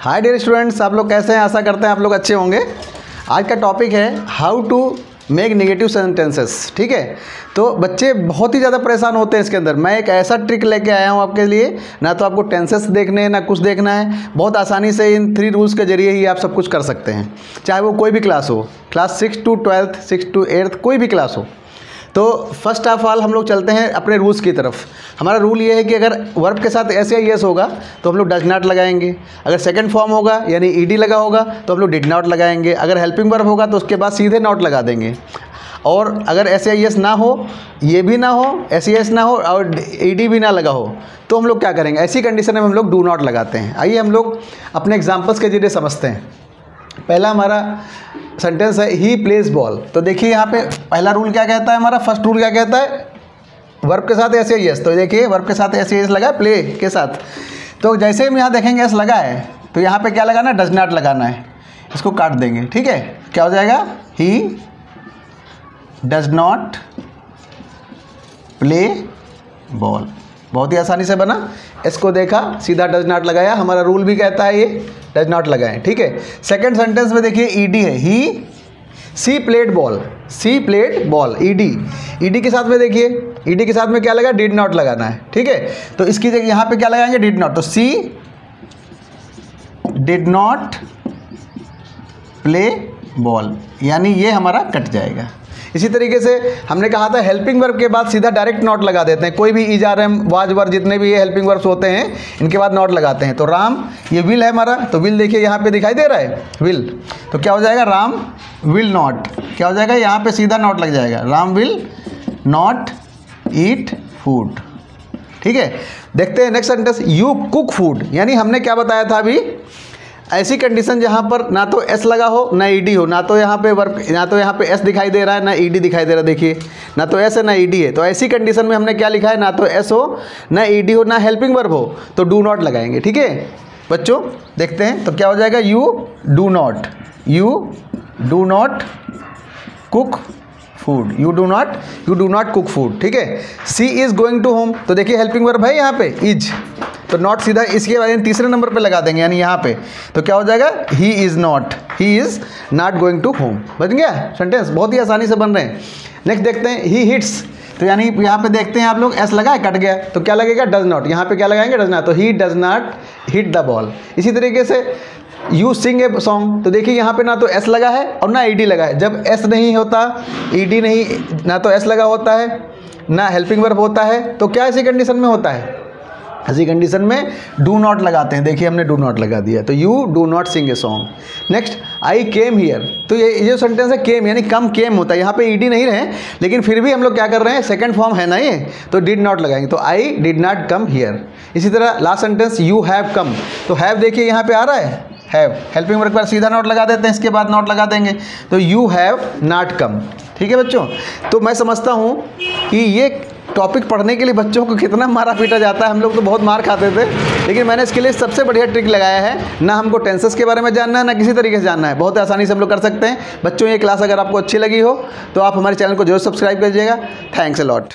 Hi dear students, आप लोग कैसे हैं? आशा करते हैं आप लोग अच्छे होंगे। आज का टॉपिक है how to make negative sentences. ठीक है, तो बच्चे बहुत ही ज़्यादा परेशान होते हैं इसके अंदर। मैं एक ऐसा ट्रिक लेके आया हूँ आपके लिए, ना तो आपको टेंसेस देखने हैं ना कुछ देखना है। बहुत आसानी से इन 3 रूल्स के जरिए ही आप सब कुछ कर सकते हैं, चाहे वो कोई भी क्लास हो, class 6 to 12th 6 to 8th कोई भी क्लास हो। तो फर्स्ट ऑफ ऑल हम लोग चलते हैं अपने रूल्स की तरफ। हमारा रूल ये है कि अगर वर्ब के साथ एस या यस होगा तो हम लोग डज नॉट लगाएंगे। अगर सेकंड फॉर्म होगा यानी ईडी लगा होगा तो हम लोग डिड नॉट लगाएंगे। अगर हेल्पिंग वर्ब होगा तो उसके बाद सीधे नॉट लगा देंगे। और अगर एस या यस ना हो, ये भी ना हो, एस या यस ना हो और ईडी भी ना लगा हो तो हम लोग क्या करेंगे? ऐसी कंडीशन में हम लोग डू नॉट लगाते हैं। आइए हम लोग अपने एग्जाम्पल्स के जरिए समझते हैं। पहला हमारा सेंटेंस है ही प्लेज बॉल। तो देखिए यहाँ पे पहला रूल क्या कहता है, हमारा फर्स्ट रूल क्या कहता है? वर्ब के साथ एस या यस। तो देखिए वर्ब के साथ एस या यस लगा है, प्ले के साथ। तो जैसे हम यहाँ देखेंगे एस लगा है तो यहाँ पे क्या लगाना है? डज नॉट लगाना है। इसको काट देंगे। ठीक है, क्या हो जाएगा? ही डज नॉट प्ले बॉल। बहुत ही आसानी से बना। इसको देखा, सीधा डज नॉट लगाया। हमारा रूल भी कहता है ये डज नॉट लगाएं। ठीक है, सेकंड सेंटेंस में देखिए ईडी है, he she played ball. She played ball, ED. ED के साथ में देखिए, ईडी के साथ में क्या लगा? डिड नॉट लगाना है। ठीक है, तो इसकी जगह यहाँ पे क्या लगाएंगे? Did not. तो सी डिड नॉट प्ले बॉल, यानी ये हमारा कट जाएगा। इसी तरीके से हमने कहा था हेल्पिंग वर्ब के बाद सीधा डायरेक्ट नॉट लगा देते हैं। कोई भी is are am was were जितने भी ये हेल्पिंग वर्ब्स होते हैं इनके बाद नॉट लगाते हैं। तो राम, ये विल है हमारा, तो विल देखिए यहाँ पे दिखाई दे रहा है विल। तो क्या हो जाएगा? Ram will not. क्या हो जाएगा? यहाँ पे सीधा नॉट लग जाएगा। Ram will not eat food. ठीक है, देखते हैं next sentence. You cook food, यानी हमने क्या बताया था अभी? ऐसी कंडीशन जहाँ पर ना तो एस लगा हो ना ईडी हो, ना तो यहाँ पे वर्ब, ना तो यहाँ पे एस दिखाई दे रहा है ना ईडी दिखाई दे रहा है। देखिए ना तो एस है ना ईडी है। तो ऐसी कंडीशन में हमने क्या लिखा है? ना तो एस हो ना ईडी हो ना हेल्पिंग वर्ब हो, तो डू नॉट लगाएंगे। ठीक है बच्चों, देखते हैं। तो क्या हो जाएगा? You do not cook food. You do not cook food. ठीक है, सी इज गोइंग टू होम। तो देखिए हेल्पिंग वर्ब है यहाँ पे इज, तो नॉट सीधा इसके बाद तीसरे नंबर पे लगा देंगे, यानी यहाँ पे। तो क्या हो जाएगा? He is not going to home. बन गया सेंटेंस, बहुत ही आसानी से बन रहे हैं। नेक्स्ट देखते हैं ही हिट्स। तो यानी यहाँ पे देखते हैं आप लोग एस लगा है, कट गया, तो क्या लगेगा? Does not. यहाँ पे क्या लगाएंगे? Does not. तो he does not hit the ball. इसी तरीके से यू सिंग ए सॉन्ग। तो देखिए यहाँ पे ना तो एस लगा है और ना ईडी लगा है। जब एस नहीं होता, ईडी नहीं, ना तो एस लगा होता है ना हेल्पिंग वर्ब होता है, तो क्या ऐसी कंडीशन में होता है? ऐसी कंडीशन में डू नॉट लगाते हैं। देखिए हमने डू नॉट लगा दिया, तो you do not sing a song. Next I came here. तो ये जो सेंटेंस है केम, यानी कम केम होता है। यहाँ पे ईडी नहीं रहे, लेकिन फिर भी हम लोग क्या कर रहे हैं? सेकंड फॉर्म है ना ये, तो डिड नॉट लगाएंगे। तो I did not come here. इसी तरह last sentence you have come. तो हैव देखिए यहाँ पे आ रहा है, हैव हेल्पिंग वर्ब पर सीधा नॉट लगा देते हैं, इसके बाद नॉट लगा देंगे। तो यू हैव नॉट कम। ठीक है बच्चों, तो मैं समझता हूँ कि ये टॉपिक पढ़ने के लिए बच्चों को कितना मारा पीटा जाता है। हम लोग तो बहुत मार खाते थे, लेकिन मैंने इसके लिए सबसे बढ़िया ट्रिक लगाया है। ना हमको टेंसेस के बारे में जानना है ना किसी तरीके से जानना है, बहुत आसानी से हम लोग कर सकते हैं। बच्चों ये क्लास अगर आपको अच्छी लगी हो तो आप हमारे चैनल को जरूर सब्सक्राइब कीजिएगा। Thanks a lot.